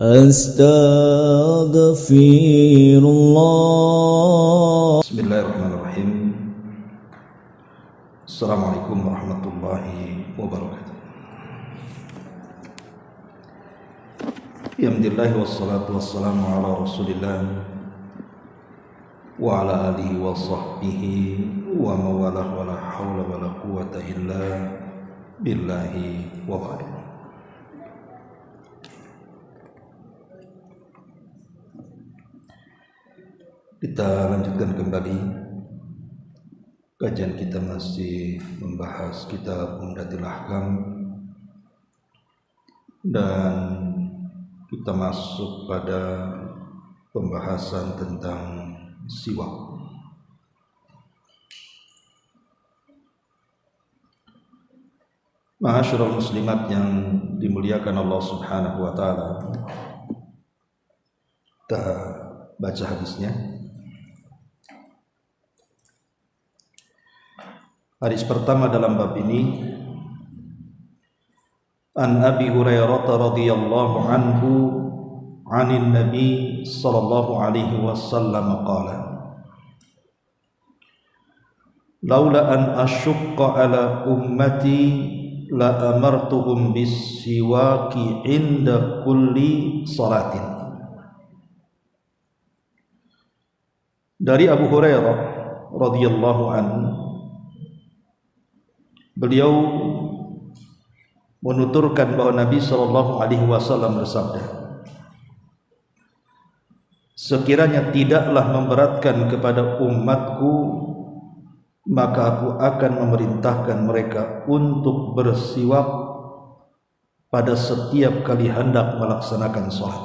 Astaghfirullah. Bismillahirrahmanirrahim. Assalamualaikum warahmatullahi wabarakatuh. Alhamdulillah wassalatu wassalamu ala Rasulillah wa ala alihi wa sahbihi wa mawalah wa la hawla wa la quwwata illa billahi wa ba'du. Kita lanjutkan kembali kajian kita, masih membahas kitab Umdatul Ahkam, dan kita masuk pada pembahasan tentang siwak. Ma'asyiral muslimat yang dimuliakan Allah Subhanahu wa taala, kita baca hadisnya. Hadis pertama dalam bab ini, An Abi Hurairah radhiyallahu anhu 'anin Nabi sallallahu alaihi wasallam qala, laula an asyqa ala ummati la amartuhum bis siwaki inda kulli salatin. Dari Abu Hurairah radhiyallahu anhu, beliau menuturkan bahwa Nabi sallallahu alaihi wasallam bersabda, sekiranya tidaklah memberatkan kepada umatku, maka aku akan memerintahkan mereka untuk bersiwak pada setiap kali hendak melaksanakan sholat.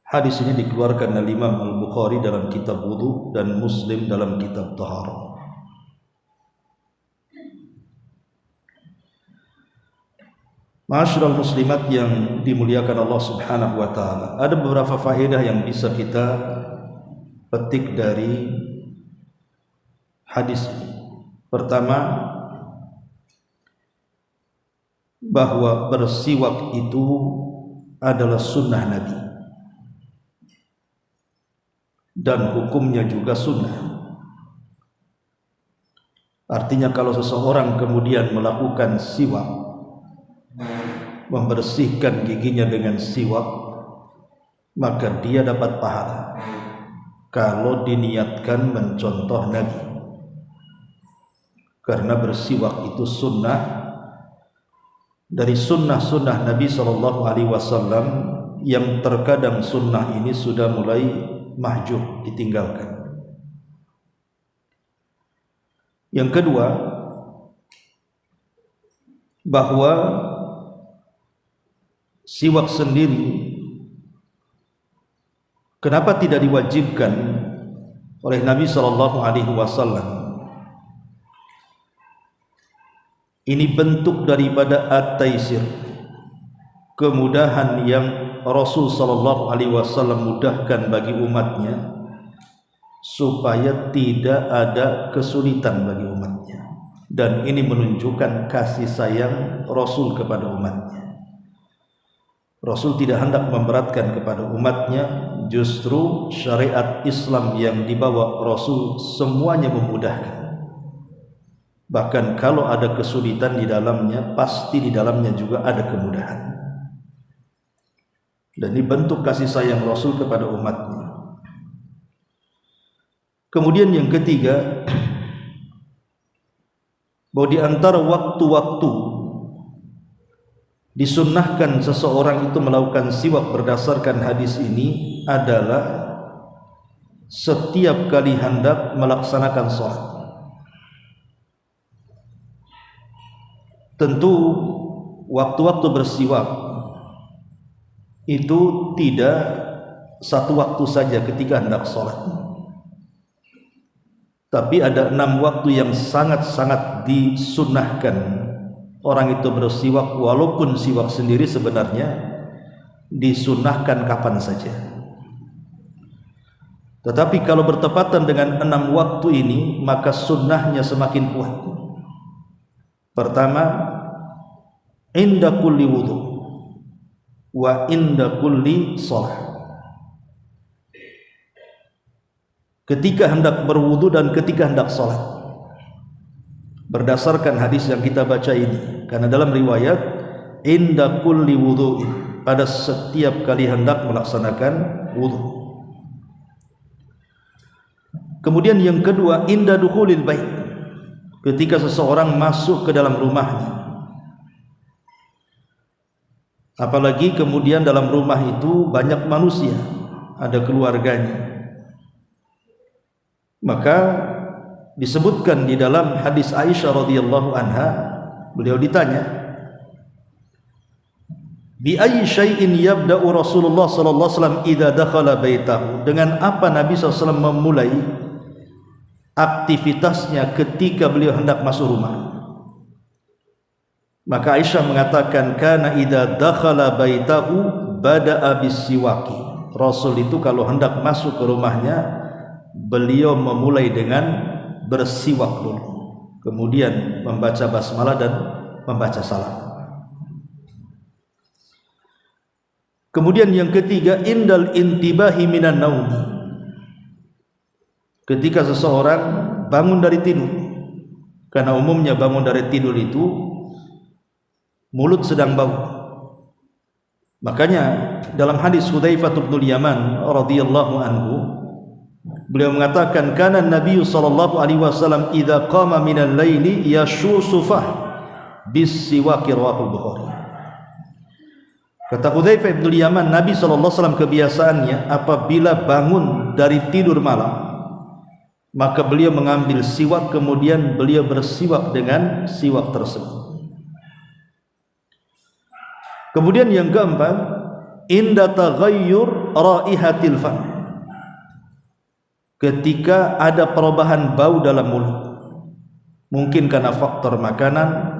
Hadis ini dikeluarkan oleh Imam Al-Bukhari dalam kitab wudu dan Muslim dalam kitab taharah. Ma'asyiral muslimat yang dimuliakan Allah Subhanahu wa taala, ada beberapa faedah yang bisa kita petik dari hadis ini. Pertama, bahwa bersiwak itu adalah sunnah Nabi dan hukumnya juga sunnah. Artinya kalau seseorang kemudian melakukan siwak, membersihkan giginya dengan siwak, maka dia dapat pahala kalau diniatkan mencontoh Nabi. Karena bersiwak itu sunnah dari sunnah-sunnah Nabi sallallahu alaihi wasallam, yang terkadang sunnah ini sudah mulai mahjub, ditinggalkan. Yang kedua, bahwa siwak sendiri kenapa tidak diwajibkan oleh Nabi sallallahu alaihi wasallam? Ini bentuk daripada at-taisir, kemudahan yang Rasul sallallahu alaihi wasallam mudahkan bagi umatnya supaya tidak ada kesulitan bagi umatnya, dan ini menunjukkan kasih sayang Rasul kepada umatnya. Rasul tidak hendak memberatkan kepada umatnya, justru syariat Islam yang dibawa Rasul semuanya memudahkan. Bahkan kalau ada kesulitan di dalamnya, pasti di dalamnya juga ada kemudahan. Dan ini bentuk kasih sayang Rasul kepada umatnya. Kemudian yang ketiga, bahwa di antara waktu-waktu disunnahkan seseorang itu melakukan siwak berdasarkan hadis ini adalah setiap kali hendak melaksanakan sholat. Tentu waktu-waktu bersiwak itu tidak satu waktu saja ketika hendak sholat, tapi ada 6 waktu yang sangat-sangat disunnahkan orang itu bersiwak, walaupun siwak sendiri sebenarnya disunnahkan kapan saja. Tetapi kalau bertepatan dengan 6 waktu ini, maka sunnahnya semakin kuat. Pertama, inda kulli wudu, wa inda kulli shalah. Ketika hendak berwudu dan ketika hendak salat. Berdasarkan hadis yang kita baca ini, karena dalam riwayat inda kulli wudu'in, pada setiap kali hendak melaksanakan wudu. Kemudian yang kedua, inda dukhulil bait, ketika seseorang masuk ke dalam rumahnya. Apalagi kemudian dalam rumah itu banyak manusia, ada keluarganya. Maka disebutkan di dalam hadis Aisyah radhiyallahu anha, beliau ditanya, bi ayyi syai'in yabda'u Rasulullah sallallahu alaihi wasallam idza dakhala baitahu, dengan apa Nabi SAW memulai aktivitasnya ketika beliau hendak masuk rumah. Maka Aisyah mengatakan, kana idza dakhala baitahu bada'a bis-siwaki. Rasul itu kalau hendak masuk ke rumahnya, beliau memulai dengan bersiwak dulu, kemudian membaca basmalah dan membaca salam. Kemudian yang ketiga, indal intibahi minan naum, ketika seseorang bangun dari tidur. Karena umumnya bangun dari tidur itu mulut sedang bau. Makanya dalam hadis Hudzaifah bin Yaman radhiyallahu anhu, beliau mengatakan, kana Nabi sallallahu alaihi wasallam idza qama minal laili yashusufah bis-siwaki, rawahul Bukhari. Kata Hudzaifah bin Yaman, Nabi sallallahu alaihi wasallam kebiasaannya apabila bangun dari tidur malam, maka beliau mengambil siwak, kemudian beliau bersiwak dengan siwak tersebut. Kemudian yang keempat, inda taghayyur raihatil fam, ketika ada perubahan bau dalam mulut, mungkin karena faktor makanan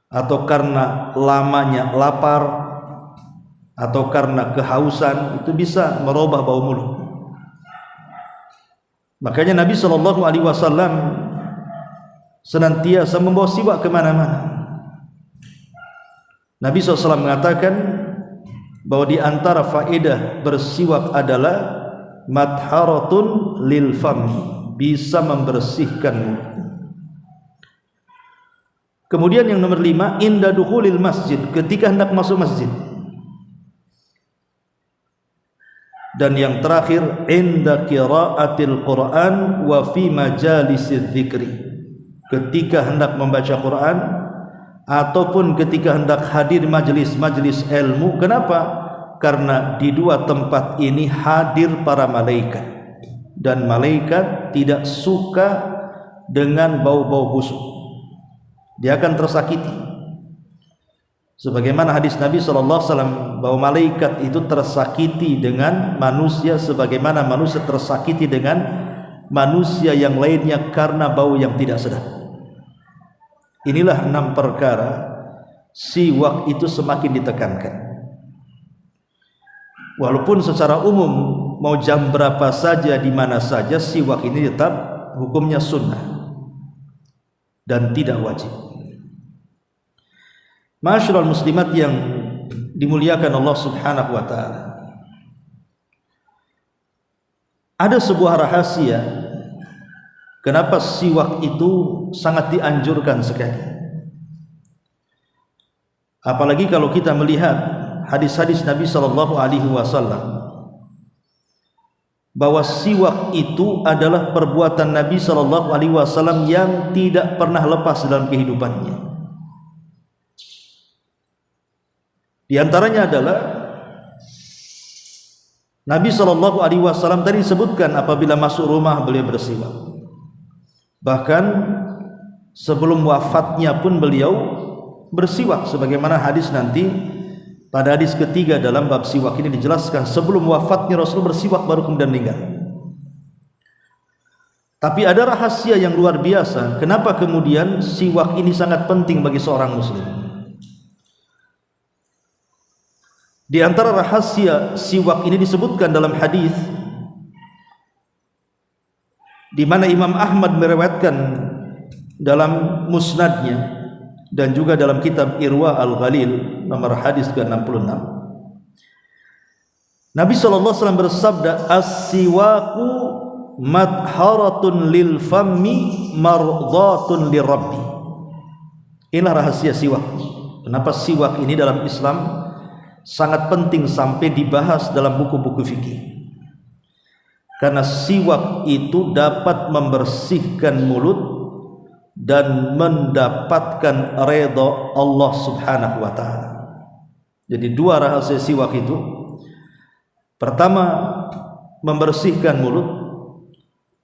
atau karena lamanya lapar atau karena kehausan, itu bisa merubah bau mulut. Makanya Nabi SAW senantiasa membawa siwak kemana-mana. Nabi SAW mengatakan bahwa di antara faedah bersiwak adalah madharatun lil fami, bisa membersihkan mulut. Kemudian yang nomor 5, inda dukhulil masjid, ketika hendak masuk masjid. Dan yang terakhir, inda qiraatil Quran wa fi majalisiz dzikri, ketika hendak membaca Quran ataupun ketika hendak hadir majelis-majelis ilmu. Kenapa? Karena di dua tempat ini hadir para malaikat, dan malaikat tidak suka dengan bau-bau busuk, dia akan tersakiti. Sebagaimana hadis Nabi SAW, bahwa malaikat itu tersakiti dengan manusia sebagaimana manusia tersakiti dengan manusia yang lainnya karena bau yang tidak sedap. Inilah 6 perkara siwak itu semakin ditekankan. Walaupun secara umum mau jam berapa saja, di mana saja, siwak ini tetap hukumnya sunnah dan tidak wajib. Ma'asyiral muslimat yang dimuliakan Allah Subhanahu wa taala, ada sebuah rahasia kenapa siwak itu sangat dianjurkan sekali. Apalagi kalau kita melihat hadis-hadis Nabi sallallahu alaihi wasallam, bahwa siwak itu adalah perbuatan Nabi sallallahu alaihi wasallam yang tidak pernah lepas dalam kehidupannya. Di antaranya adalah Nabi sallallahu alaihi wasallam tadi disebutkan apabila masuk rumah beliau bersiwak. Bahkan sebelum wafatnya pun beliau bersiwak, sebagaimana hadis nanti pada hadis ketiga dalam bab siwak ini dijelaskan, sebelum wafatnya Rasul bersiwak baru kemudian meninggal. Tapi ada rahasia yang luar biasa, kenapa kemudian siwak ini sangat penting bagi seorang muslim. Di antara rahasia siwak ini disebutkan dalam hadis di mana Imam Ahmad meriwayatkan dalam musnadnya dan juga dalam kitab Irwa al-Ghalil nomor hadis ke-66, Nabi SAW bersabda, as-siwaku madharatun lil fammi mardhatun lirabbi. Inilah rahasia siwak. Kenapa siwak ini dalam Islam sangat penting sampai dibahas dalam buku-buku fikih. Karena siwak itu dapat membersihkan mulut dan mendapatkan redha Allah Subhanahu wa taala. Jadi dua rahasia siwak itu. Pertama, membersihkan mulut,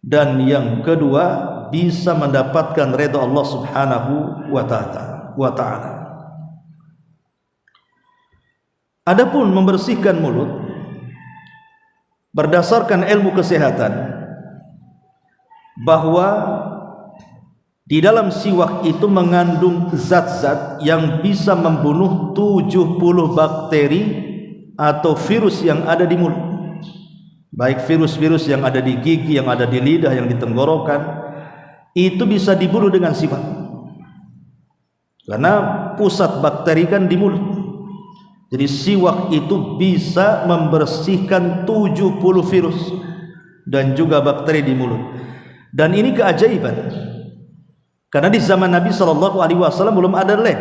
dan yang kedua bisa mendapatkan redha Allah Subhanahu wa taala. Adapun membersihkan mulut berdasarkan ilmu kesehatan, bahwa di dalam siwak itu mengandung zat-zat yang bisa membunuh 70 bakteri atau virus yang ada di mulut. Baik virus-virus yang ada di gigi, yang ada di lidah, yang di tenggorokan, itu bisa dibunuh dengan siwak. Karena pusat bakteri kan di mulut. Jadi siwak itu bisa membersihkan 70 virus dan juga bakteri di mulut. Dan ini keajaiban. Karena di zaman Nabi SAW belum ada lab,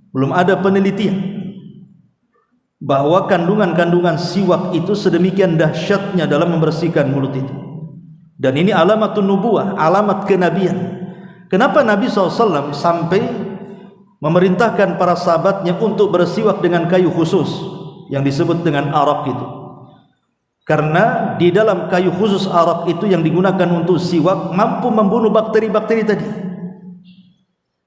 belum ada penelitian bahwa kandungan-kandungan siwak itu sedemikian dahsyatnya dalam membersihkan mulut itu. Dan ini alamatun nubuwah, alamat kenabian. Kenapa Nabi SAW sampai memerintahkan para sahabatnya untuk bersiwak dengan kayu khusus yang disebut dengan arak itu? Karena di dalam kayu khusus arak itu yang digunakan untuk siwak mampu membunuh bakteri-bakteri tadi.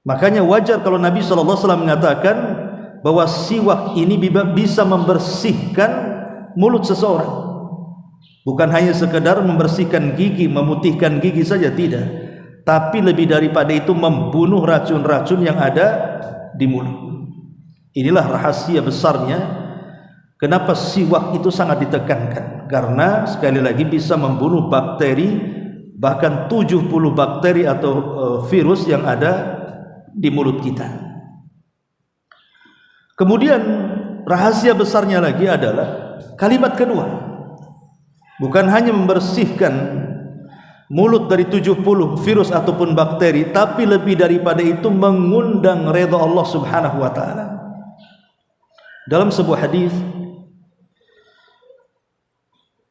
Makanya wajar kalau Nabi SAW mengatakan bahwa siwak ini bisa membersihkan mulut seseorang. Bukan hanya sekedar membersihkan gigi, memutihkan gigi saja, tidak. Tapi lebih daripada itu membunuh racun-racun yang ada di mulut. Inilah rahasia besarnya kenapa siwak itu sangat ditekankan. Karena sekali lagi bisa membunuh bakteri, bahkan 70 bakteri atau virus yang ada di mulut kita. Kemudian rahasia besarnya lagi adalah kalimat kedua. Bukan hanya membersihkan mulut dari 70 virus ataupun bakteri, tapi lebih daripada itu mengundang redha Allah Subhanahu wa taala. Dalam sebuah hadis,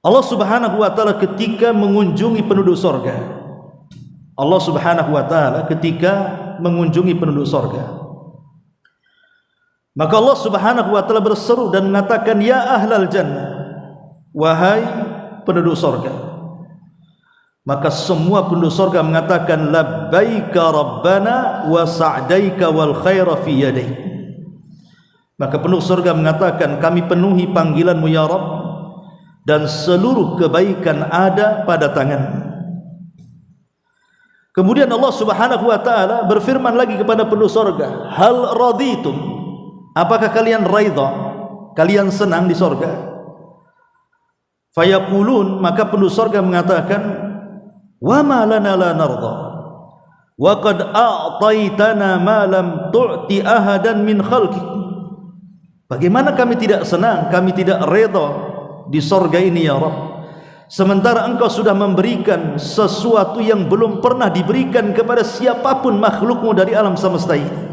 Allah Subhanahu wa taala ketika mengunjungi penduduk surga, Allah Subhanahu wa taala ketika mengunjungi penduduk surga, maka Allah Subhanahu wa taala berseru dan mengatakan, ya ahlal jannah, wahai penduduk surga. Maka semua penduduk surga mengatakan, labbaika rabbana wa sa'daika wal khaira fi yadaik. Maka penduduk surga mengatakan, kami penuhi panggilanmu ya Rabb, dan seluruh kebaikan ada pada tanganmu. Kemudian Allah Subhanahu wa taala berfirman lagi kepada penduduk surga, hal raditum, apakah kalian raidha, kalian senang di surga? Fayaqulun, maka penduduk surga mengatakan, wa ma lana la nardha wa qad a'taitana ma lam tu'ti ahadan min khalqik. Bagaimana kami tidak senang, kami tidak redha di surga ini ya Rabb, sementara engkau sudah memberikan sesuatu yang belum pernah diberikan kepada siapapun makhlukmu dari alam semesta ini.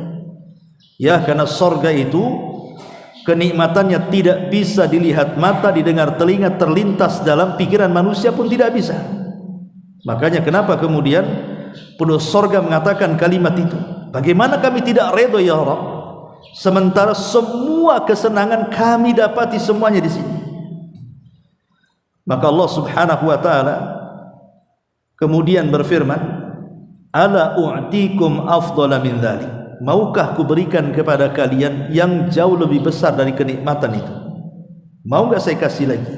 Ya, karena surga itu kenikmatannya tidak bisa dilihat mata, didengar telinga, terlintas dalam pikiran manusia pun tidak bisa. Makanya kenapa kemudian penduduk surga mengatakan kalimat itu, bagaimana kami tidak redha ya Rabb, sementara semua kesenangan kami dapati semuanya di sini. Maka Allah Subhanahu wa taala kemudian berfirman, ala u'tikum afdala min dzalik, maukah kuberikan kepada kalian yang jauh lebih besar dari kenikmatan itu? Mau enggak saya kasih lagi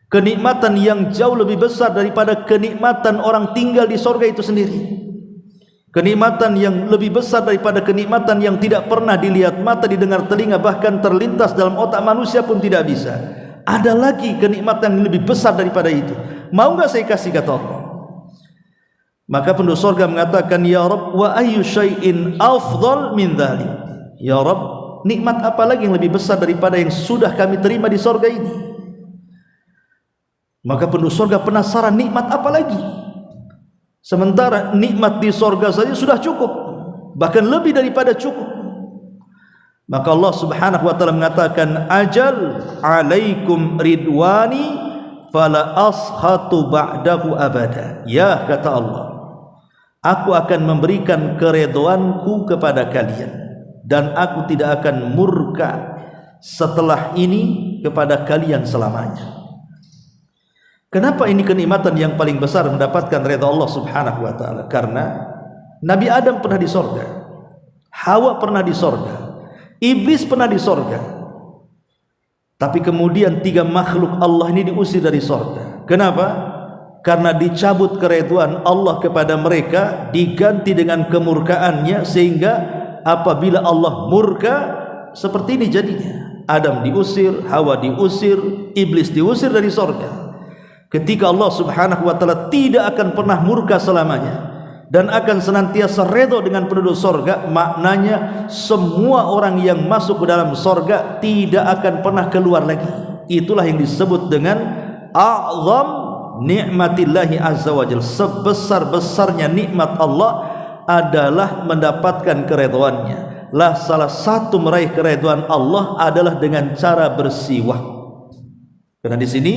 kenikmatan yang jauh lebih besar daripada kenikmatan orang tinggal di surga itu sendiri, kenikmatan yang lebih besar daripada kenikmatan yang tidak pernah dilihat mata, didengar telinga, bahkan terlintas dalam otak manusia pun tidak bisa. Ada lagi kenikmatan yang lebih besar daripada itu, mau enggak saya kasih, kata Allah. Maka penduduk surga mengatakan, ya Rabb, wa ayyu syai'in afdal min dzalik, ya Rabb, nikmat apa lagi yang lebih besar daripada yang sudah kami terima di sorga ini? Maka penduduk sorga penasaran, nikmat apa lagi? Sementara nikmat di sorga saja sudah cukup, bahkan lebih daripada cukup. Maka Allah subhanahu wa ta'ala mengatakan, ajal alaikum ridwani fala ashatu ba'dahu abada. Ya, kata Allah, aku akan memberikan keredhoanku kepada kalian, dan aku tidak akan murka setelah ini kepada kalian selamanya. Kenapa ini kenikmatan yang paling besar, mendapatkan redha Allah subhanahu wa ta'ala? Karena Nabi Adam pernah di sorga, Hawa pernah di sorga, Iblis pernah di sorga, tapi kemudian 3 makhluk Allah ini diusir dari sorga. Kenapa? Karena dicabut keridhaan Allah kepada mereka, diganti dengan kemurkaannya, sehingga apabila Allah murka, seperti ini jadinya. Adam diusir, Hawa diusir, Iblis diusir dari sorga. Ketika Allah subhanahu wa ta'ala tidak akan pernah murka selamanya dan akan senantiasa redha dengan penduduk sorga, maknanya semua orang yang masuk ke dalam sorga tidak akan pernah keluar lagi. Itulah yang disebut dengan a'zam ni'matillahi azza wa jalla. Sebesar-besarnya nikmat Allah adalah mendapatkan keredhaannya. Lah salah satu meraih keredhaan Allah adalah dengan cara bersiwak. Karena di sini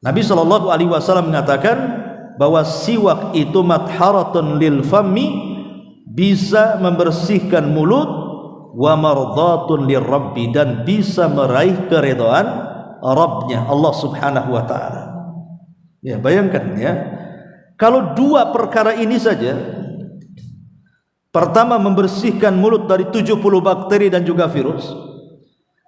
Nabi sallallahu alaihi wasallam mengatakan bahwa siwak itu matharatun lil fammi, bisa membersihkan mulut, wa mardhatun lirabbi, dan bisa meraih keridhaan Rabbnya Allah subhanahu wa ta'ala. Ya, bayangkan ya, kalau 2 perkara ini saja, pertama membersihkan mulut dari 70 bakteri dan juga virus,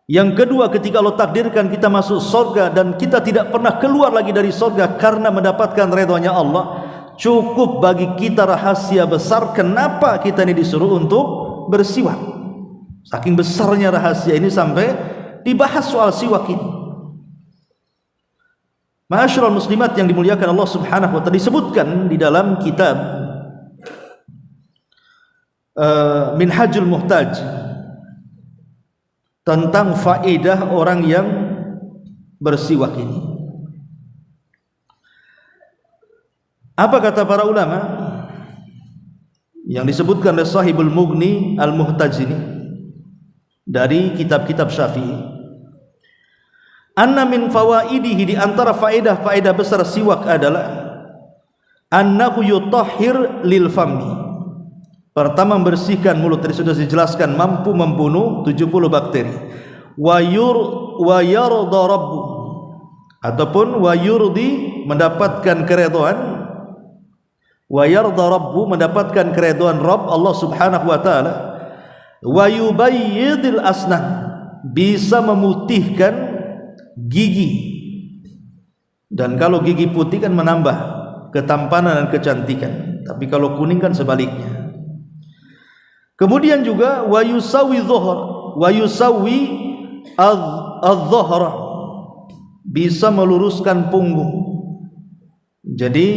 yang kedua ketika Allah takdirkan kita masuk surga dan kita tidak pernah keluar lagi dari surga karena mendapatkan redhanya Allah, cukup bagi kita rahasia besar kenapa kita ini disuruh untuk bersiwak. Saking besarnya rahasia ini sampai dibahas soal siwak ini. Ma'asyiral muslimat yang dimuliakan Allah subhanahu wa ta'ala, disebutkan di dalam kitab Minhajul Muhtaj tentang faedah orang yang bersiwak ini. Apa kata para ulama yang disebutkan oleh Sahibul Mughni Al-Muhtaj ini dari kitab-kitab Syafi'i? Anna min fawaidihi, di antara faedah-faedah besar siwak adalah annahu yutahhir lil fammi. Pertama, membersihkan mulut, tadi sudah dijelaskan, mampu membunuh 70 bakteri. Wa yarda rabbu, ataupun wa yurdi, mendapatkan keridhaan, wa yarda rabbu, mendapatkan keridhaan Rabb Allah subhanahu wa ta'ala. Wa yubayyidil asnan, bisa memutihkan gigi, dan kalau gigi putih kan menambah ketampanan dan kecantikan, tapi kalau kuning kan sebaliknya. Kemudian juga wa yusawi adh-dhahra, bisa meluruskan punggung, jadi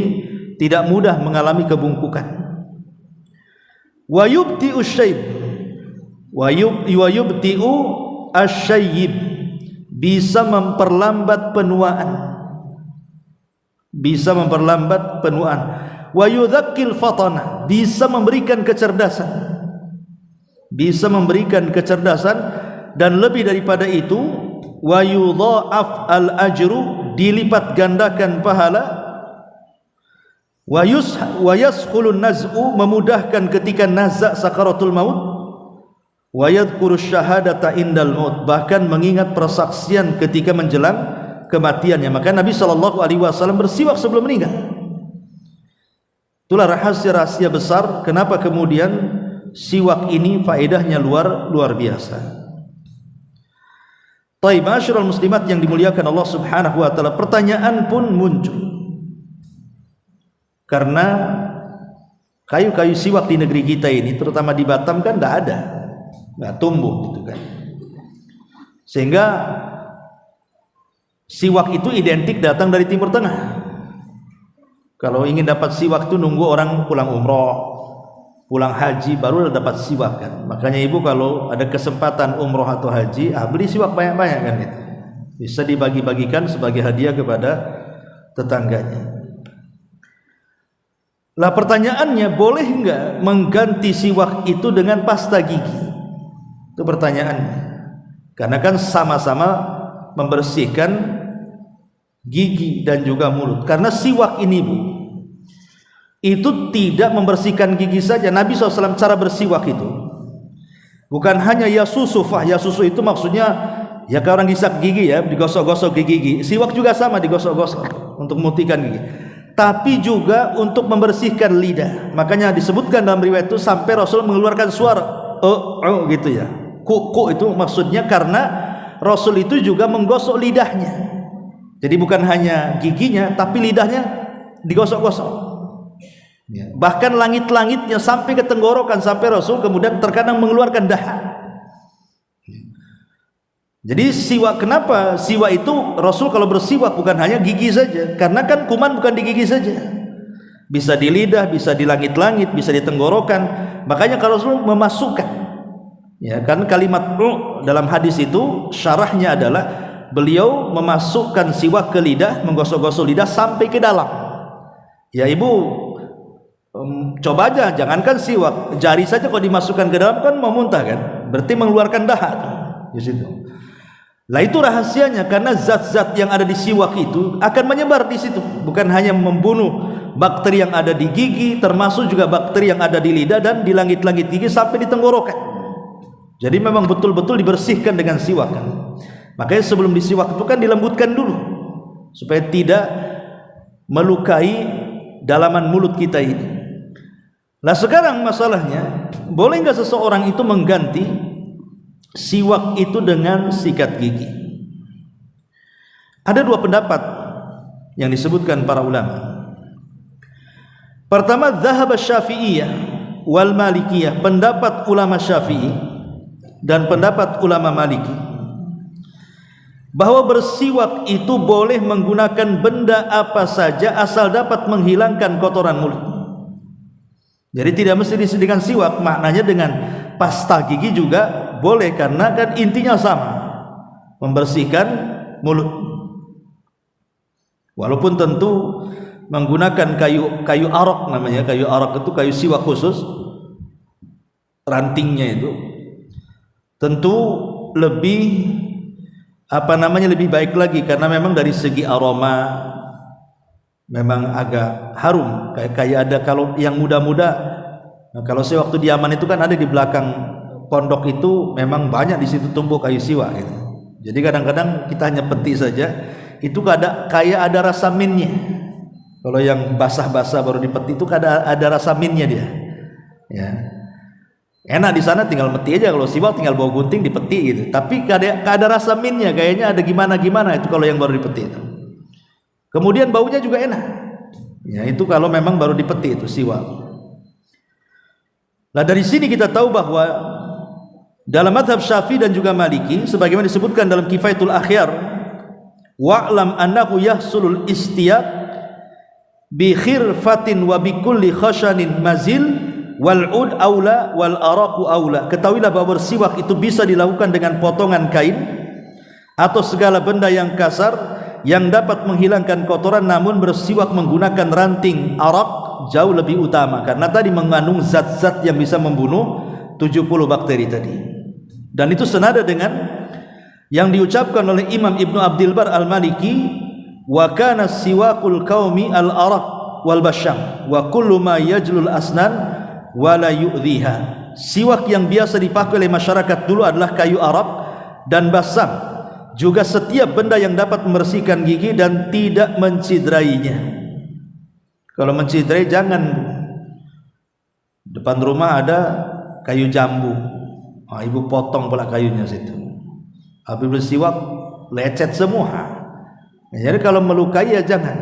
tidak mudah mengalami kebungkukan. Wa yubti'u syayb, wa yubti'u asyayib, bisa memperlambat penuaan, bisa memperlambat penuaan. Wa yudzakkil fatana, bisa memberikan kecerdasan, bisa memberikan kecerdasan, dan lebih daripada itu, wa yudha'af al-ajru, dilipat gandakan pahala, wa yasqulun naz'u, memudahkan ketika nazak sakaratul maut, wa yadhkuru syahadata indal maut, bahkan mengingat persaksian ketika menjelang kematiannya. Maka Nabi sallallahu alaihi wasallam bersiwak sebelum meninggal. Itulah rahasia-rahasia besar kenapa kemudian siwak ini faedahnya luar biasa. Taib, ma'asyiral muslimat yang dimuliakan Allah subhanahu wa ta'ala, pertanyaan pun muncul karena kayu-kayu siwak di negeri kita ini, terutama di Batam, kan nggak tumbuh gitu kan, sehingga siwak itu identik datang dari Timur Tengah. Kalau ingin dapat siwak itu nunggu orang pulang umroh, pulang haji baru dapat siwak kan. Makanya ibu kalau ada kesempatan umroh atau haji, beli siwak banyak-banyak kan itu. Bisa dibagi-bagikan sebagai hadiah kepada tetangganya. Lah pertanyaannya, boleh enggak mengganti siwak itu dengan pasta gigi? Itu pertanyaannya. Karena kan sama-sama membersihkan gigi dan juga mulut. Karena siwak ini Bu, itu tidak membersihkan gigi saja. Nabi SAW cara bersiwak itu bukan hanya ya susu itu maksudnya ya kalau orang gisap gigi ya, digosok-gosok gigi. Siwak juga sama, digosok-gosok untuk memutihkan gigi. Tapi juga untuk membersihkan lidah. Makanya disebutkan dalam riwayat itu sampai Rasul mengeluarkan suara gitu ya. Ku itu maksudnya karena Rasul itu juga menggosok lidahnya. Jadi bukan hanya giginya, tapi lidahnya digosok-gosok. Ya. Bahkan langit-langitnya sampai ke tenggorokan, sampai Rasul kemudian terkadang mengeluarkan dahak. Jadi siwak, kenapa siwak itu Rasul kalau bersiwak bukan hanya gigi saja, karena kan kuman bukan di gigi saja, bisa di lidah, bisa di langit-langit, bisa di tenggorokan. Makanya kalau Rasul memasukkan, ya kan kalimat dalam hadis itu syarahnya adalah beliau memasukkan siwak ke lidah, menggosok-gosok lidah sampai ke dalam. Ya ibu coba aja, jangankan siwak, jari saja kalau dimasukkan ke dalam kan mau muntah kan, berarti mengeluarkan dahak di situ. Lah itu rahasianya, karena zat-zat yang ada di siwak itu akan menyebar di situ, bukan hanya membunuh bakteri yang ada di gigi, termasuk juga bakteri yang ada di lidah dan di langit-langit gigi sampai di tenggorokan. Jadi memang betul-betul dibersihkan dengan siwak kan. Makanya sebelum disiwak itu kan dilembutkan dulu supaya tidak melukai dalaman mulut kita ini. Nah sekarang masalahnya, boleh nggak seseorang itu mengganti siwak itu dengan sikat gigi? Ada dua pendapat yang disebutkan para ulama. Pertama, dzahab Syafi'iyah wal Malikiyah, pendapat ulama Syafi'i dan pendapat ulama Maliki, bahwa bersiwak itu boleh menggunakan benda apa saja asal dapat menghilangkan kotoran mulut. Jadi tidak mesti disediakan siwak, maknanya dengan pasta gigi juga boleh, karena kan intinya sama, membersihkan mulut. Walaupun tentu menggunakan kayu arok, namanya kayu arok itu kayu siwak khusus, rantingnya itu tentu lebih lebih baik lagi, karena memang dari segi aroma memang agak harum. Kayak ada kalau yang muda-muda, nah kalau saya waktu di Yaman itu kan ada di belakang pondok itu memang banyak di situ tumbuh kayu siwak gitu. Jadi kadang-kadang kita hanya petik saja, itu kayak ada rasa minnya. Kalau yang basah-basah baru dipetik itu ada rasa minnya dia. Ya. Enak di sana tinggal meti aja, kalau siwak tinggal bawa gunting dipetik gitu. Tapi ada rasa minnya, kayaknya ada gimana itu kalau yang baru dipetik itu. Kemudian baunya juga enak. Ya, itu kalau memang baru dipetik itu siwak. Nah, dari sini kita tahu bahwa dalam mazhab Syafi'i dan juga Maliki, sebagaimana disebutkan dalam Kifayatul Akhyar, wa'lam annahu yahsulul istiyaq bi khirfatin wa bi kulli khashanin mazil wal ud aula wal araqu aula. Ketahuilah bahwa bersiwak itu bisa dilakukan dengan potongan kain atau segala benda yang kasar yang dapat menghilangkan kotoran, namun bersiwak menggunakan ranting arak jauh lebih utama, karena tadi mengandung zat-zat yang bisa membunuh 70 bakteri tadi. Dan itu senada dengan yang diucapkan oleh Imam Ibnu Abdul Bar Al-Maliki, wa kana siwakul qaumi al-arak wal basham wa kullu ma yajlul asnan wa la yu'dhiha. Siwak yang biasa dipakai oleh masyarakat dulu adalah kayu arak dan basam, juga setiap benda yang dapat membersihkan gigi dan tidak menciderainya. Kalau menciderai jangan. Depan rumah ada kayu jambu, ibu potong pula kayunya situ. Habis bersiwak lecet semua. Jadi kalau melukai ya jangan.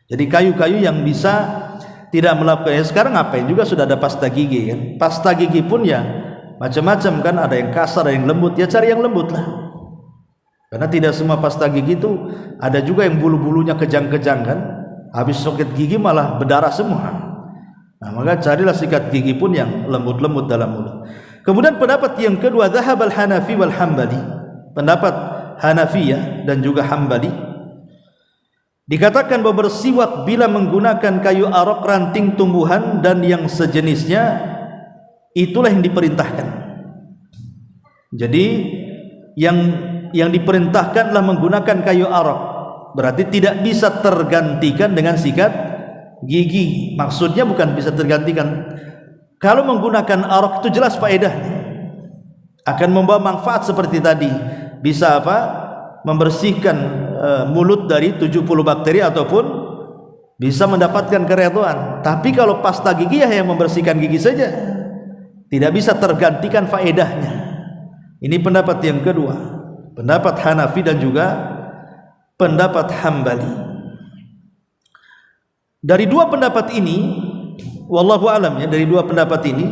Jadi kayu-kayu yang bisa tidak melakukan. Sekarang ngapain juga sudah ada pasta gigi kan. Pasta gigi pun ya macam-macam kan, ada yang kasar, ada yang lembut. Ya cari yang lembut lah. Karena tidak semua pasta gigi itu, ada juga yang bulu-bulunya kejang-kejang kan. Habis soket gigi malah berdarah semua. Nah, maka carilah sikat gigi pun yang lembut-lembut dalam mulut. Kemudian pendapat yang kedua, dzahab al-Hanafi wal Hambali. Pendapat Hanafiyah dan juga Hambali dikatakan bahwa bersiwak bila menggunakan kayu arok, ranting tumbuhan dan yang sejenisnya itulah yang diperintahkan. Jadi yang diperintahkanlah menggunakan kayu arok. Berarti tidak bisa tergantikan dengan sikat gigi. Maksudnya bukan bisa tergantikan. Kalau menggunakan arok itu jelas faedahnya. Akan membawa manfaat seperti tadi. Bisa apa? Membersihkan mulut dari 70 bakteri ataupun bisa mendapatkan keridhaan. Tapi kalau pasta gigi ya yang membersihkan gigi saja. Tidak bisa tergantikan faedahnya. Ini pendapat yang kedua. Pendapat Hanafi dan juga pendapat Hambali. Dari dua pendapat ini, wallahu alam ya, dari dua pendapat ini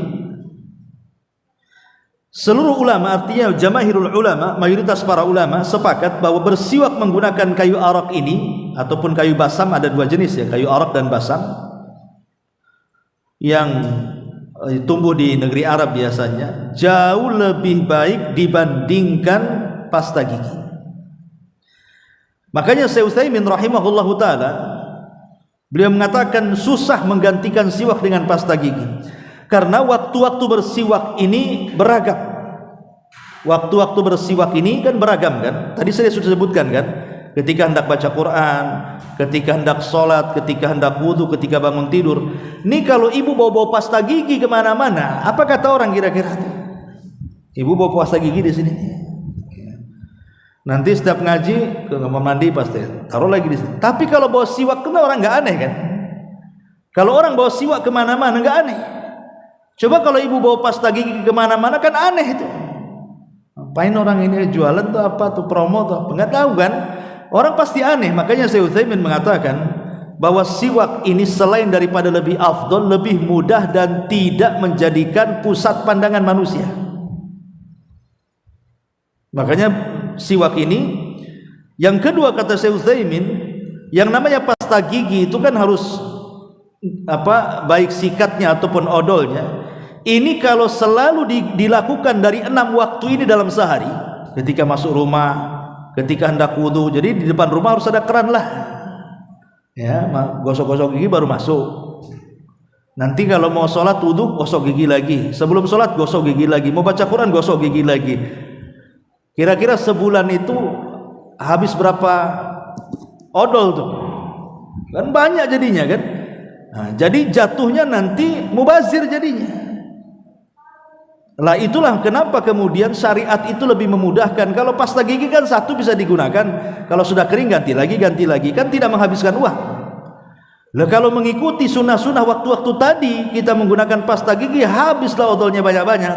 seluruh ulama, artinya jamaahirul ulama, mayoritas para ulama sepakat bahwa bersiwak menggunakan kayu arak ini ataupun kayu basam, ada dua jenis ya, kayu arak dan basam, yang tumbuh di negeri Arab biasanya, jauh lebih baik dibandingkan pasta gigi. Makanya Syekh Utsaimin rahimahullahu taala beliau mengatakan susah menggantikan siwak dengan pasta gigi karena waktu-waktu bersiwak ini beragam. Waktu-waktu bersiwak ini kan beragam kan? Tadi saya sudah sebutkan kan? Ketika hendak baca Quran, ketika hendak sholat, ketika hendak wudu, ketika bangun tidur. Ini kalau ibu bawa pasta gigi kemana-mana, apa kata orang kira-kira? Ibu bawa pasta gigi di sini. Nanti setiap ngaji ke kamar mandi pasti taruh lagi di sini. Tapi kalau bawa siwak kena orang nggak aneh kan? Kalau orang bawa siwak kemana-mana nggak aneh. Coba kalau ibu bawa pasta gigi kemana-mana kan aneh itu. Ngapain orang ini jualan tuh apa tuh, promo tuh apa? Nggak tahu kan? Orang pasti aneh. Makanya Syekh Utsaimin mengatakan bahwa siwak ini selain daripada lebih afdol, lebih mudah dan tidak menjadikan pusat pandangan manusia. Makanya siwak ini, yang kedua kata Syekh Utsaimin, yang namanya pasta gigi itu kan harus apa, baik sikatnya ataupun odolnya. Ini kalau selalu dilakukan dari 6 waktu ini dalam sehari, ketika masuk rumah, ketika hendak wudu, jadi di depan rumah harus ada keran lah. Ya, gosok-gosok gigi baru masuk. Nanti kalau mau sholat wudu, gosok gigi lagi. Sebelum sholat gosok gigi lagi. Mau baca Quran gosok gigi lagi. Kira-kira sebulan itu habis berapa odol tuh? Kan banyak jadinya kan? Nah, jadi jatuhnya nanti mubazir jadinya. Lah itulah kenapa kemudian syariat itu lebih memudahkan. Kalau pasta gigi kan satu bisa digunakan, kalau sudah kering ganti lagi, kan tidak menghabiskan uang. Lah kalau mengikuti sunnah-sunnah waktu-waktu tadi kita menggunakan pasta gigi, habislah odolnya banyak-banyak.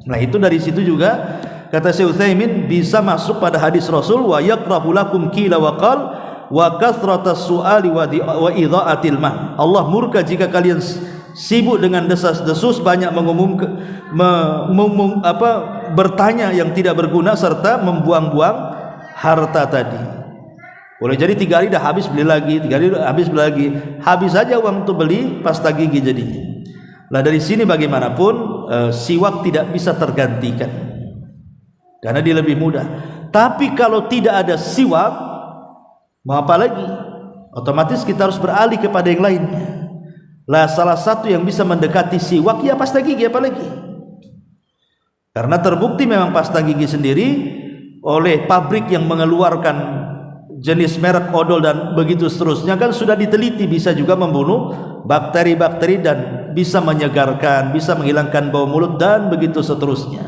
Nah itu dari situ juga kata Syekh Utsaimin bisa masuk pada hadis Rasul, wa yakrahu lakum qila wa qal wa kathratas su'ali wa idha'atil man. Allah murka jika kalian sibuk dengan desas-desus, banyak bertanya yang tidak berguna serta membuang-buang harta tadi. Boleh jadi 3 hari dah habis beli lagi, 3 hari habis beli lagi, habis saja uang untuk beli pasta gigi jadinya. Nah dari sini bagaimanapun siwak tidak bisa tergantikan karena dia lebih mudah. Tapi kalau tidak ada siwak, mau apa lagi? Otomatis kita harus beralih kepada yang lainnya. Lah salah satu yang bisa mendekati siwak ya pasta gigi, apalagi karena terbukti memang pasta gigi sendiri oleh pabrik yang mengeluarkan jenis merek odol dan begitu seterusnya kan sudah diteliti bisa juga membunuh bakteri-bakteri dan bisa menyegarkan, bisa menghilangkan bau mulut dan begitu seterusnya.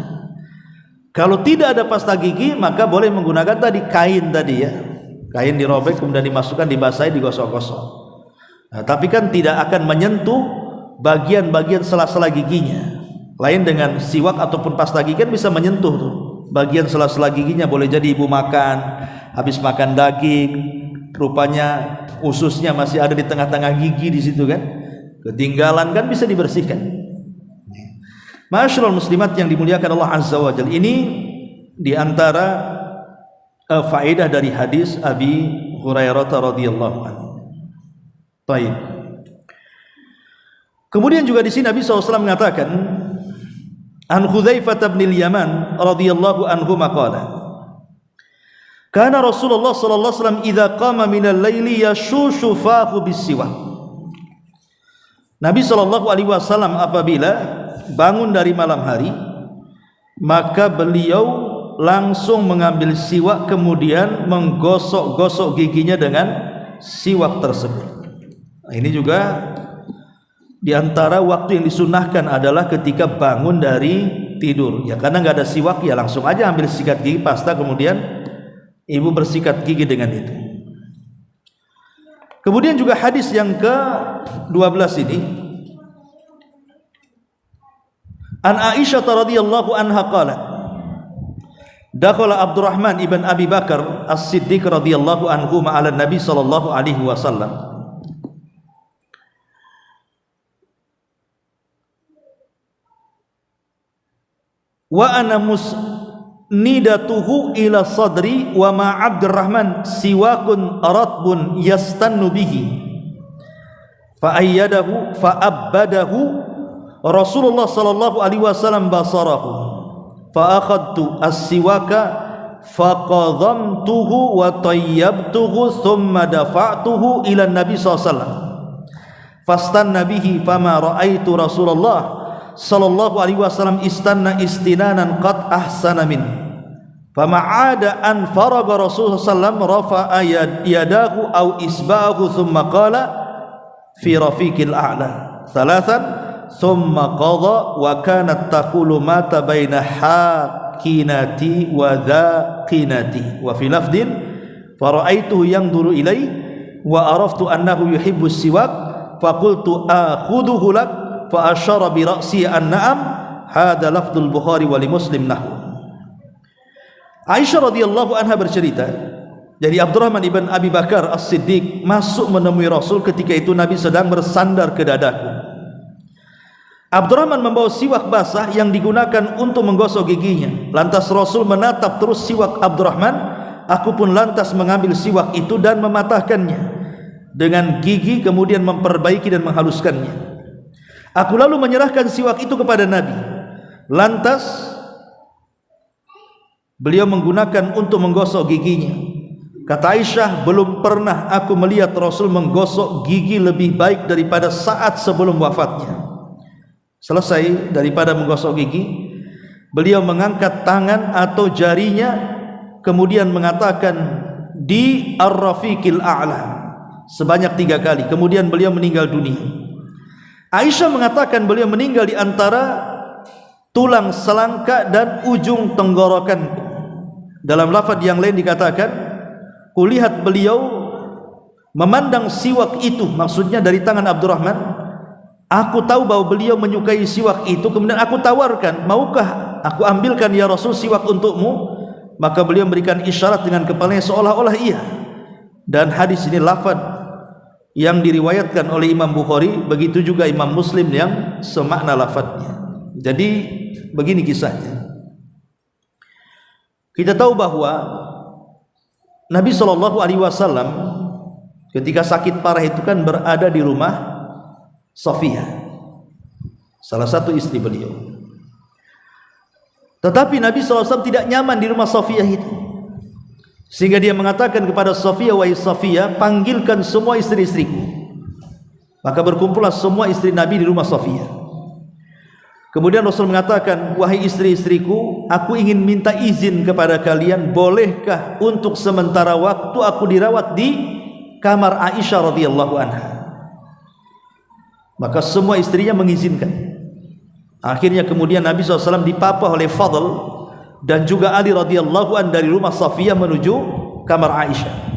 Kalau tidak ada pasta gigi maka boleh menggunakan tadi kain tadi ya, kain dirobek kemudian dimasukkan, dibasahi, digosok-gosok. Nah, tapi kan tidak akan menyentuh bagian-bagian sela-sela giginya. Lain dengan siwak ataupun pasta gigi kan bisa menyentuh tuh bagian sela-sela giginya. Boleh jadi ibu makan, habis makan daging, rupanya ususnya masih ada di tengah-tengah gigi di situ kan, ketinggalan kan bisa dibersihkan. Ma'asyiral muslimat yang dimuliakan Allah Azza wa Jalla, ini diantara faedah dari hadis Abi Hurairah radhiyallahu anhu. Baik. Kemudian juga di sini Nabi SAW mengatakan, an Hudzaifah bin Yaman radhiyallahu anhu maqala, kana Rasulullah sallallahu alaihi wasallam idza qama minal laili yashushu fahu bisiwak. Nabi sallallahu alaihi wasallam apabila bangun dari malam hari, maka beliau langsung mengambil siwak kemudian menggosok-gosok giginya dengan siwak tersebut. Nah, ini juga di antara waktu yang disunahkan adalah ketika bangun dari tidur. Ya karena nggak ada siwak, ya langsung aja ambil sikat gigi pasta, kemudian ibu bersikat gigi dengan itu. Kemudian juga hadis yang ke-12 ini, an Aisyah radhiyallahu anha qalat, dakhala Abdurrahman ibn Abi Bakar As-Siddiq radhiyallahu anhu ma'ala Nabi sallallahu alaihi wasallam. Wa ana musnidatuhu ila sadri wa ma Abdurrahman siwakun ratbun yastannu bihi fa ayyadahu fa abbadahu Rasulullah sallallahu alaihi wasallam basarahu fa akhadtu as-siwaka fa qadhamtuhu wa tayyabtuhu thumma dafa'tuhu ila Nabi sallallahu alaihi wasallam fastanna bihi fama ra'aitu Rasulullah sallallahu alaihi wasallam istanna istinanan qad ahsana min fama ada an faraga Rasulullah sallam rafa'a yadahu aw isba'ahu thumma qala fi rafiqil a'la thalathan thumma qadha wa kanat taqulu mata baina hakinati wa dhaqinati wa fi lafdin fara'aituhu yanzuru ilai wa araftu annahu yuhibbu siwak faqultu akhudhuhu lak fa asyara bi ra'si an-na'am. Hadza lafdzul Bukhari wa li Muslim nahwu. Aisyah radhiyallahu anha bercerita, jadi Abdurrahman ibn Abi Bakar As-Siddiq masuk menemui Rasul ketika itu Nabi sedang bersandar ke dadaku. Abdurrahman membawa siwak basah yang digunakan untuk menggosok giginya. Lantas Rasul menatap terus siwak Abdurrahman. Aku pun lantas mengambil siwak itu dan mematahkannya dengan gigi, kemudian memperbaiki dan menghaluskannya. Aku lalu menyerahkan siwak itu kepada Nabi. Lantas beliau menggunakan untuk menggosok giginya. Kata Aisyah, belum pernah aku melihat Rasul menggosok gigi lebih baik daripada saat sebelum wafatnya. Selesai daripada menggosok gigi, beliau mengangkat tangan atau jarinya, kemudian mengatakan di ar-rafiqil a'la sebanyak 3 kali. Kemudian beliau meninggal dunia. Aisyah mengatakan beliau meninggal di antara tulang selangka dan ujung tenggorokanku. Dalam lafaz yang lain dikatakan, kulihat beliau memandang siwak itu, maksudnya dari tangan Abdurrahman. Aku tahu bahwa beliau menyukai siwak itu, kemudian aku tawarkan, maukah aku ambilkan ya Rasul siwak untukmu? Maka beliau memberikan isyarat dengan kepalanya seolah-olah iya. Dan hadis ini lafaz yang diriwayatkan oleh Imam Bukhari, begitu juga Imam Muslim yang semakna lafadznya. Jadi begini kisahnya. Kita tahu bahwa Nabi SAW ketika sakit parah itu kan berada di rumah Safiyah, salah satu istri beliau. Tetapi Nabi SAW tidak nyaman di rumah Safiyah itu, sehingga dia mengatakan kepada Safiyah, wahai Safiyah, panggilkan semua istri-istriku. Maka berkumpullah semua istri Nabi di rumah Safiyah. Kemudian Rasul mengatakan, wahai istri-istriku, aku ingin minta izin kepada kalian, bolehkah untuk sementara waktu aku dirawat di kamar Aisyah radhiyallahu anha? Maka semua istrinya mengizinkan. Akhirnya kemudian Nabi SAW dipapah oleh Fadl dan juga Ali radhiyallahu an dari rumah Safiyah menuju kamar Aisyah.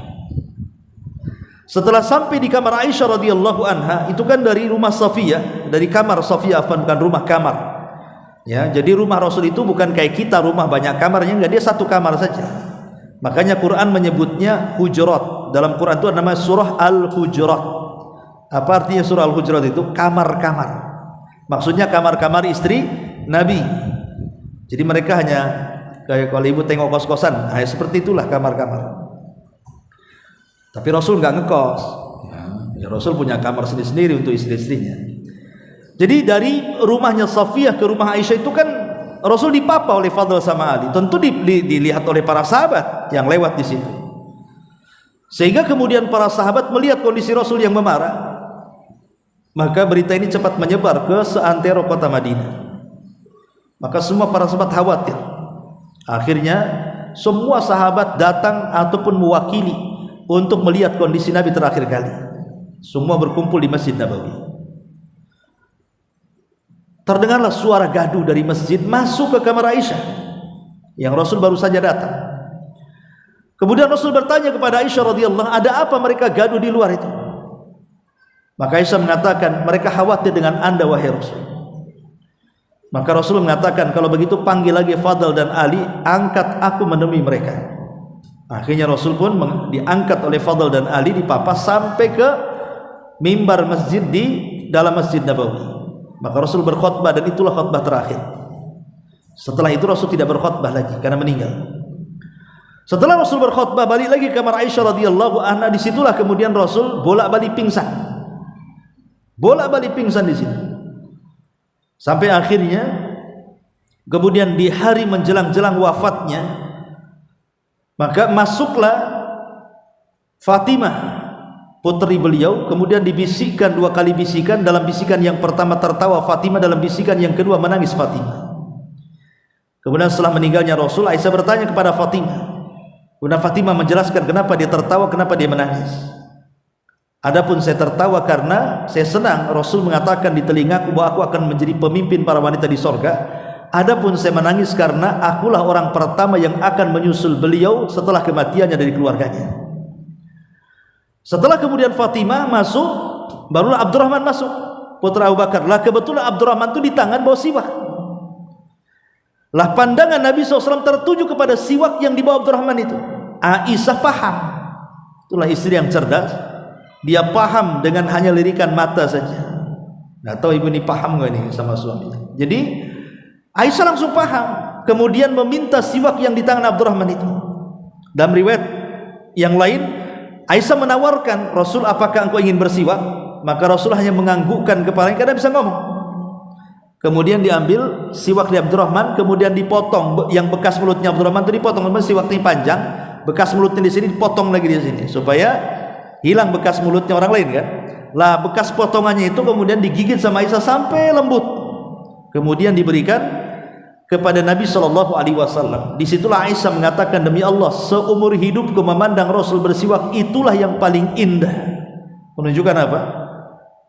Setelah sampai di kamar Aisyah radhiyallahu anha, itu kan dari rumah Safiyah, dari kamar Safiyah, bukan rumah kamar. Ya, jadi rumah Rasul itu bukan kayak kita rumah banyak kamarnya, enggak, dia satu kamar saja. Makanya Quran menyebutnya hujurat. Dalam Quran itu namanya surah Al-Hujurat. Apa artinya surah Al-Hujurat itu? Kamar-kamar. Maksudnya kamar-kamar istri Nabi. Jadi mereka hanya kayak kalau ibu tengok kos-kosan, nah, seperti itulah kamar-kamar. Tapi Rasul nggak ngekos. Ya, Rasul punya kamar sendiri-sendiri untuk istri-istrinya. Jadi dari rumahnya Safiyah ke rumah Aisyah itu kan Rasul dipapa oleh Fadl sama Ali. Tentu dilihat oleh para sahabat yang lewat di situ. Sehingga kemudian para sahabat melihat kondisi Rasul yang memarah. Maka berita ini cepat menyebar ke seantero kota Madinah. Maka semua para sahabat khawatir. Akhirnya semua sahabat datang ataupun mewakili untuk melihat kondisi Nabi terakhir kali. Semua berkumpul di Masjid Nabawi. Terdengarlah suara gaduh dari masjid masuk ke kamar Aisyah yang Rasul baru saja datang. Kemudian Rasul bertanya kepada Aisyah radhiyallahu, ada apa mereka gaduh di luar itu? Maka Aisyah mengatakan, mereka khawatir dengan Anda wahai Rasul. Maka Rasul mengatakan, kalau begitu panggil lagi Fadl dan Ali, angkat aku menemui mereka. Akhirnya Rasul pun diangkat oleh Fadl dan Ali, dipapa sampai ke mimbar masjid di dalam Masjid Nabawi. Maka Rasul berkhutbah dan itulah khutbah terakhir. Setelah itu Rasul tidak berkhutbah lagi karena meninggal. Setelah Rasul berkhutbah, balik lagi ke kamar Aisyah radhiyallahu anha. Disitulah kemudian Rasul bolak-balik pingsan. Bolak-balik pingsan di sini. Sampai akhirnya kemudian di hari menjelang-jelang wafatnya, maka masuklah Fatimah putri beliau, kemudian dibisikkan 2 kali bisikan. Dalam bisikan yang pertama tertawa Fatimah, dalam bisikan yang kedua menangis Fatimah. Kemudian setelah meninggalnya Rasul, Aisyah bertanya kepada Fatimah. Kemudian Fatimah menjelaskan kenapa dia tertawa, kenapa dia menangis. Adapun saya tertawa karena saya senang Rasul mengatakan di telingaku bahwa aku akan menjadi pemimpin para wanita di sorga. Adapun saya menangis karena akulah orang pertama yang akan menyusul beliau setelah kematiannya dari keluarganya. Setelah kemudian Fatimah masuk, barulah Abdurrahman masuk, putra Abu Bakar. Lah kebetulan Abdurrahman itu di tangan bawa siwak. Lah pandangan Nabi SAW tertuju kepada siwak yang dibawa Abdurrahman itu. Aisyah paham. Itulah istri yang cerdas. Dia paham dengan hanya lirikan mata saja. Nggak tahu ibu ini paham nggak nih sama suaminya. Jadi Aisyah langsung paham. Kemudian meminta siwak yang di tangan Abdurrahman itu. Dalam riwayat yang lain, Aisyah menawarkan Rasul, apakah engkau ingin bersiwak? Maka Rasul hanya menganggukkan kepalanya karena bisa ngomong. Kemudian diambil siwak di Abdurrahman, kemudian dipotong. Yang bekas mulutnya Abdurrahman itu dipotong. Siwaknya panjang, bekas mulutnya di sini dipotong lagi di sini supaya hilang bekas mulutnya orang lain kan. Lah bekas potongannya itu kemudian digigit sama Aisyah sampai lembut. Kemudian diberikan kepada Nabi SAW. Disitulah Aisyah mengatakan, demi Allah, seumur hidupku memandang Rasul bersiwak itulah yang paling indah. Menunjukkan apa?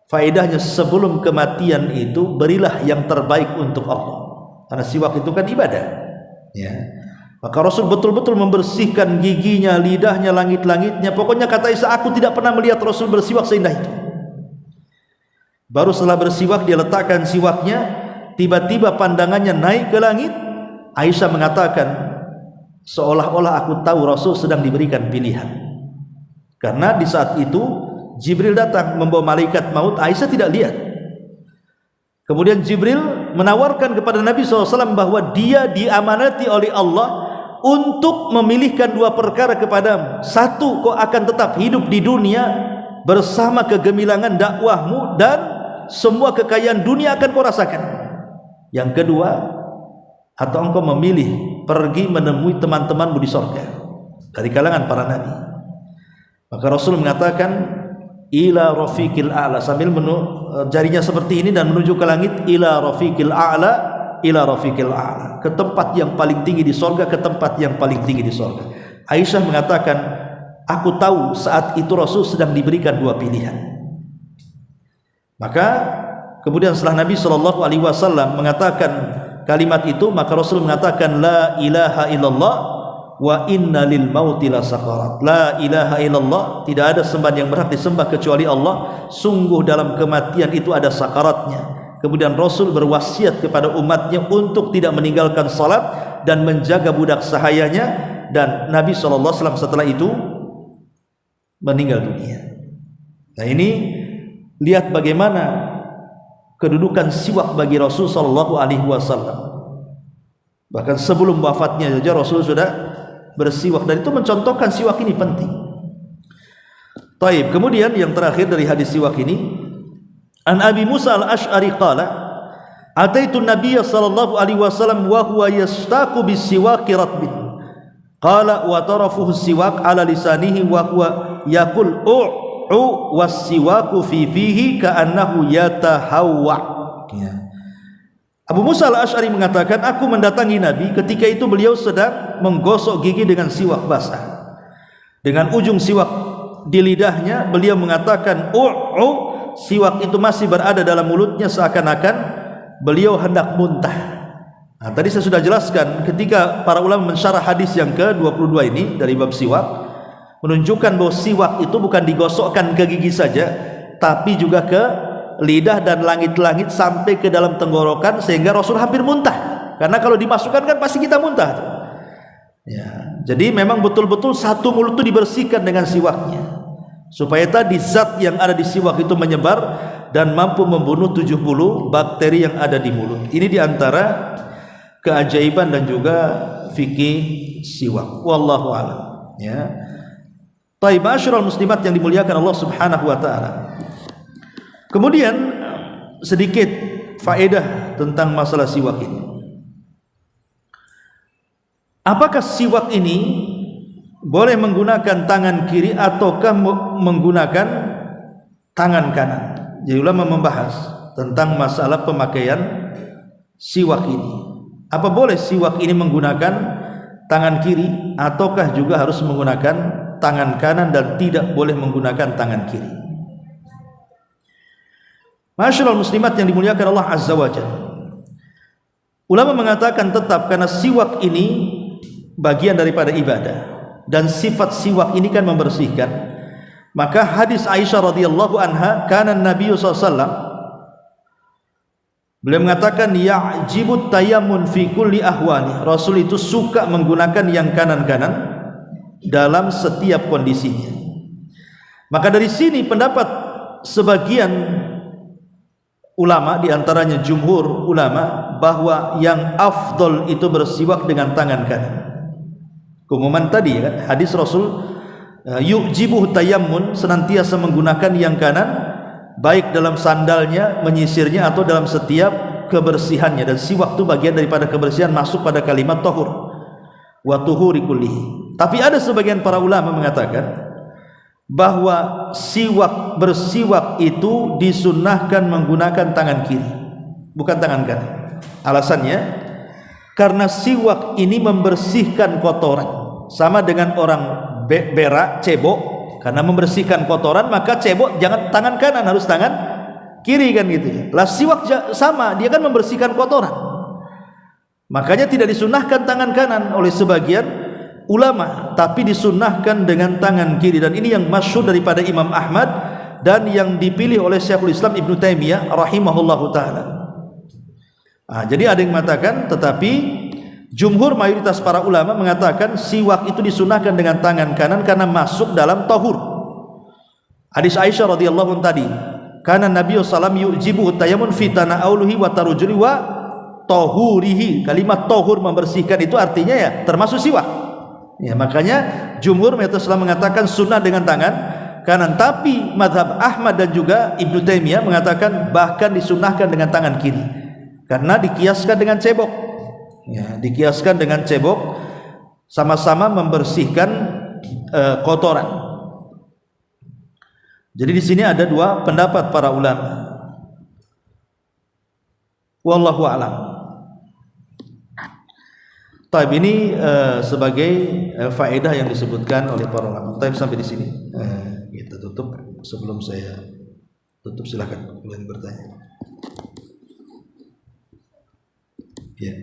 Faedahnya sebelum kematian itu berilah yang terbaik untuk Allah. Karena siwak itu kan ibadah. Ya. Maka Rasul betul-betul membersihkan giginya, lidahnya, langit-langitnya. Pokoknya kata Aisyah, aku tidak pernah melihat Rasul bersiwak seindah itu. Baru setelah bersiwak dia letakkan siwaknya. Tiba-tiba pandangannya naik ke langit. Aisyah mengatakan, seolah-olah aku tahu Rasul sedang diberikan pilihan. Karena di saat itu Jibril datang membawa malaikat maut. Aisyah tidak lihat. Kemudian Jibril menawarkan kepada Nabi SAW bahwa dia diamanati oleh Allah untuk memilihkan 2 perkara kepadamu. 1, kau akan tetap hidup di dunia bersama kegemilangan dakwahmu dan semua kekayaan dunia akan kau rasakan. Yang kedua, atau engkau memilih pergi menemui teman-temanmu di sorga dari kalangan para nabi. Maka Rasul mengatakan ila rafiqil a'la, sambil jarinya seperti ini dan menuju ke langit, ila rafiqil a'la, ila rafiqil a'la, ke tempat yang paling tinggi di sorga, ke tempat yang paling tinggi di sorga. Aisyah mengatakan, aku tahu saat itu Rasul sedang diberikan 2 pilihan. Maka kemudian setelah Nabi SAW mengatakan kalimat itu, maka Rasul mengatakan la ilaha illallah wa inna lil mauti la sakarat. La ilaha illallah, tidak ada sembahan yang berhak disembah kecuali Allah, sungguh dalam kematian itu ada sakaratnya. Kemudian Rasul berwasiat kepada umatnya untuk tidak meninggalkan salat dan menjaga budak sahayanya, dan Nabi SAW setelah itu meninggal dunia. Nah ini lihat bagaimana kedudukan siwak bagi Rasul SAW. Bahkan sebelum wafatnya saja Rasul sudah bersiwak, dan itu mencontohkan siwak ini penting. Taib. Kemudian yang terakhir dari hadis siwak ini An Abi Musa al-Ash'ari qala ataitu Nabiy sallallahu alaihi wasallam wa huwa yastaqu bis-siwaqi ratbin qala wa tarafuhu siwak ala lisanihi wa huwa yaqul was-siwaku fi fihi ka'annahu yatahawwa. Ya. Abu Musa al-Ash'ari mengatakan, aku mendatangi Nabi ketika itu beliau sedang menggosok gigi dengan siwak basah. Dengan ujung siwak di lidahnya beliau mengatakan siwak itu masih berada dalam mulutnya seakan-akan beliau hendak muntah. Nah, tadi saya sudah jelaskan ketika para ulama mensyarah hadis yang ke-22 ini dari bab siwak, menunjukkan bahwa siwak itu bukan digosokkan ke gigi saja, tapi juga ke lidah dan langit-langit sampai ke dalam tenggorokan, sehingga Rasul hampir muntah. Karena kalau dimasukkan kan pasti kita muntah. Ya, jadi memang betul-betul satu mulut itu dibersihkan dengan siwaknya, supaya tadi zat yang ada di siwak itu menyebar dan mampu membunuh 70 bakteri yang ada di mulut. Ini diantara keajaiban dan juga fikih siwak. Wallahu a'lam. Ya. Taib ma'asyiral muslimat yang dimuliakan Allah Subhanahu wa taala. Kemudian sedikit faedah tentang masalah siwak ini. Apakah siwak ini boleh menggunakan tangan kiri ataukah menggunakan tangan kanan? Jadi ulama membahas tentang masalah pemakaian siwak ini. Apa boleh siwak ini menggunakan tangan kiri ataukah juga harus menggunakan tangan kanan dan tidak boleh menggunakan tangan kiri? Masyaallah muslimat yang dimuliakan Allah Azza wa Jalla. Ulama mengatakan tetap karena siwak ini bagian daripada ibadah dan sifat siwak ini kan membersihkan. Maka hadis Aisyah radhiyallahu anha, kana Nabi sallallahu alaihi wasallam, beliau mengatakan ya'jibut tayammun fi kulli ahwani. Rasul itu suka menggunakan yang kanan-kanan dalam setiap kondisinya. Maka dari sini pendapat sebagian ulama, diantaranya jumhur ulama, bahwa yang afdol itu bersiwak dengan tangan kanan. Keumuman tadi kan hadis Rasul yu'jibuh tayammun, senantiasa menggunakan yang kanan baik dalam sandalnya, menyisirnya atau dalam setiap kebersihannya. Dan siwak itu bagian daripada kebersihan, masuk pada kalimat tahur wa tuhuri kullihi. Tapi ada sebagian para ulama mengatakan bahwa bersiwak itu disunnahkan menggunakan tangan kiri, bukan tangan kanan. Alasannya karena siwak ini membersihkan kotoran, sama dengan orang berak, cebok. Karena membersihkan kotoran, maka cebok jangan tangan kanan, harus tangan kiri kan gitu. Lah siwak sama, dia kan membersihkan kotoran. Makanya tidak disunnahkan tangan kanan oleh sebagian ulama, tapi disunnahkan dengan tangan kiri. Dan ini yang masyhur daripada Imam Ahmad dan yang dipilih oleh Syekhul Islam Ibnu Taimiyah rahimahullahu taala. Jadi ada yang mengatakan, tetapi jumhur mayoritas para ulama mengatakan siwak itu disunnahkan dengan tangan kanan karena masuk dalam tahur. Hadis Aisyah radhiyallahu anha tadi, kana Nabi sallallahu alaihi wasallam yujibu tayammun fi tana'uluhi wa tarujuli wa tahurihi. Kalimat tahur, membersihkan, itu artinya ya termasuk siwak. Ya, makanya jumhur mayoritas ulama mengatakan sunnah dengan tangan kanan, tapi mazhab Ahmad dan juga Ibnu Taimiyah mengatakan bahkan disunnahkan dengan tangan kiri karena dikiaskan dengan cebok. Ya, dikiaskan dengan cebok, sama-sama membersihkan kotoran. Jadi di sini ada dua pendapat para ulama. Wallahu a'lam. Taib ini sebagai faedah yang disebutkan oleh para ulama. Taib sampai di sini. Kita tutup. Sebelum saya tutup, silakan boleh bertanya. Ya.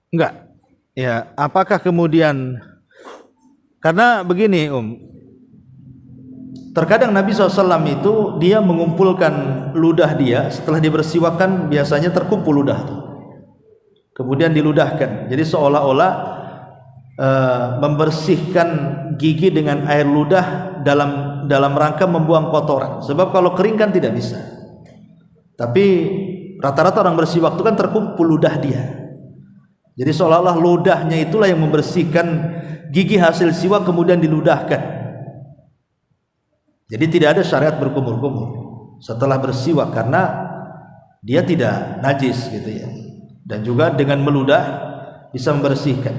Enggak. Ya, apakah kemudian, karena begini terkadang Nabi SAW itu dia mengumpulkan ludah dia setelah dibersiwakan, biasanya terkumpul ludah itu, kemudian diludahkan. Jadi seolah-olah membersihkan gigi dengan air ludah dalam rangka membuang kotoran. Sebab kalau kering kan tidak bisa. Tapi rata-rata orang bersiwak itu kan terkumpul ludah dia. Jadi seolah-olah ludahnya itulah yang membersihkan gigi hasil siwak kemudian diludahkan. Jadi tidak ada syariat berkumur-kumur setelah bersiwak karena dia tidak najis gitu ya. Dan juga dengan meludah bisa membersihkan.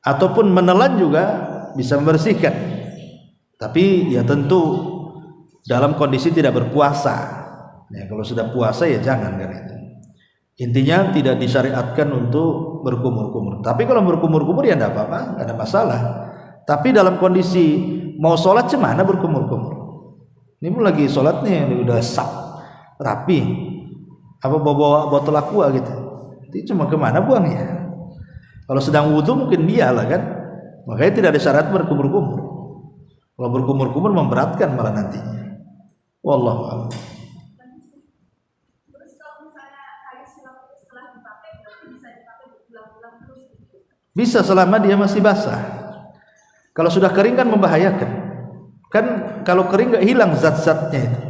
Ataupun menelan juga bisa membersihkan. Tapi ya tentu dalam kondisi tidak berpuasa. Ya, kalau sudah puasa ya jangan kan itu. Intinya tidak disyariatkan untuk berkumur-kumur. Tapi kalau berkumur-kumur ya tidak apa-apa, tidak ada masalah. Tapi dalam kondisi mau sholat cemana berkumur-kumur? Ini pun lagi sholat nih, ini udah sap, rapi. Apa bawa botol aqua gitu? Itu cuma kemana buangnya? Kalau sedang wudhu mungkin dia lah kan. Makanya tidak ada syarat berkumur-kumur. Kalau berkumur-kumur memberatkan malah nantinya. Wallahu a'lam. Bisa selama dia masih basah. Kalau sudah kering kan membahayakan. Kan kalau kering nggak hilang zat-zatnya itu.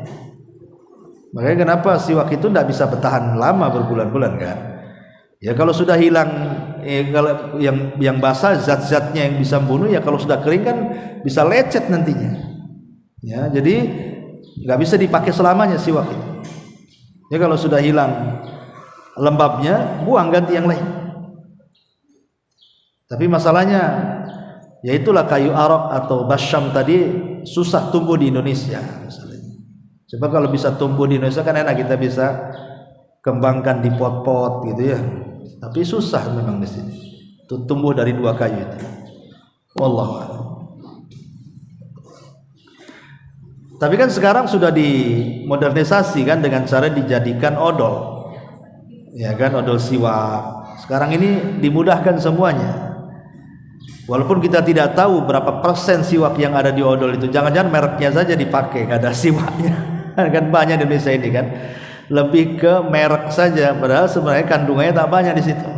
Makanya kenapa siwak itu tidak bisa bertahan lama berbulan-bulan kan? Ya kalau sudah hilang, kalau yang basah zat-zatnya yang bisa membunuh ya kalau sudah kering kan bisa lecet nantinya. Ya jadi nggak bisa dipakai selamanya siwak itu. Ya kalau sudah hilang lembabnya buang ganti yang lain. Tapi masalahnya ya itulah kayu arok atau basyam tadi susah tumbuh di Indonesia misalnya. Coba kalau bisa tumbuh di Indonesia kan enak, kita bisa kembangkan di pot-pot gitu ya. Tapi susah memang di sini. Tumbuh dari dua kayu itu. Wallahu a'lam. Tapi kan sekarang sudah dimodernisasi kan dengan cara dijadikan odol. Ya kan, odol siwak. Sekarang ini dimudahkan semuanya. Walaupun kita tidak tahu berapa persen siwak yang ada di odol itu, jangan-jangan mereknya saja dipakai, nggak ada siwaknya. Kan banyak di Indonesia ini kan, lebih ke merek saja, padahal sebenarnya kandungannya tak banyak di situ.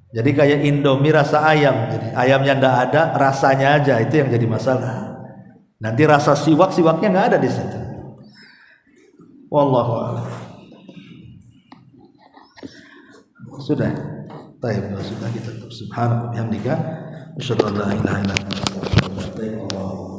Jadi kayak Indomie rasa ayam, jadi ayamnya ndak ada, rasanya aja itu yang jadi masalah. Nanti rasa siwaknya nggak ada di situ. Wallahu a'lam. Sudah. Baik, sudah kita tutup. Subhanallah bihamdika asyhadu an la ilaha illa anta astaghfiruka wa atubu ilaik.